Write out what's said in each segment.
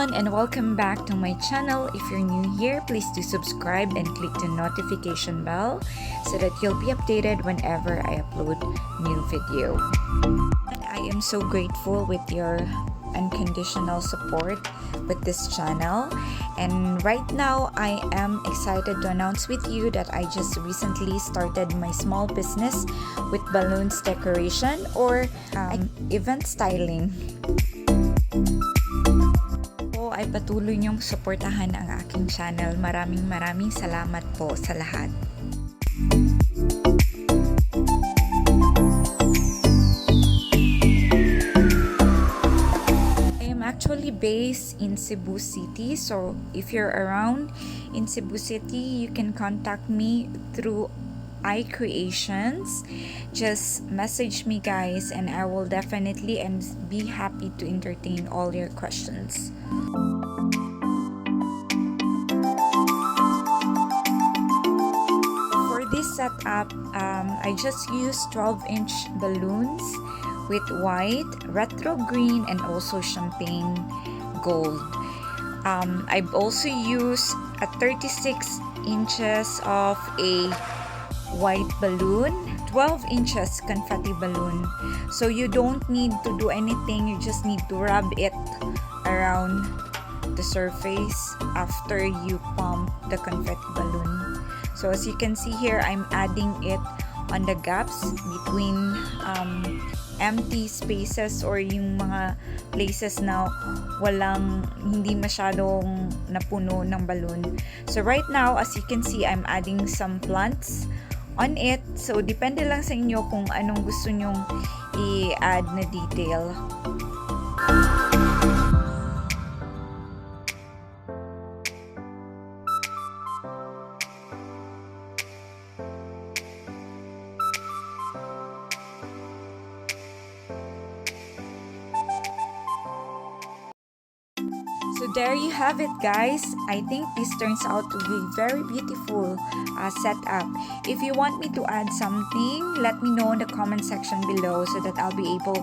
everyone and welcome back to my channel. If you're new here, please do subscribe and click the notification bell so that you'll be updated whenever I upload new video. And I am so grateful with your unconditional support with this channel, and right now I am excited to announce with you that I just recently started my small business with balloons decoration or event styling. Ay patuloy niyong suportahan ang aking channel. Maraming salamat po sa lahat. I am actually based in Cebu City, so if you're around in Cebu City, you can contact me through iCreations. Just message me, guys, and I will definitely and be happy to entertain all your questions. For this setup, I just used 12-inch balloons with white, retro green, and also champagne gold. I've also used a 36 inches of a white balloon, 12 inches confetti balloon. So you don't need to do anything, you just need to rub it around the surface after you pump the confetti balloon. So as you can see here, I'm adding it on the gaps between empty spaces or yung mga places na hindi masyadong napuno ng balloon. So right now, as you can see, I'm adding some plants on it. So depende lang sa inyo kung anong gusto nyong i-add na detail. So there you have it, guys. I think this turns out to be very beautiful setup. If you want me to add something, let me know in the comment section below so that I'll be able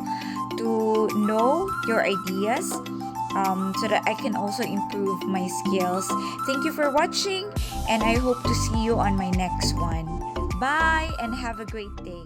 to know your ideas, so that I can also improve my skills. Thank you for watching, and I hope to see you on my next one. Bye and have a great day.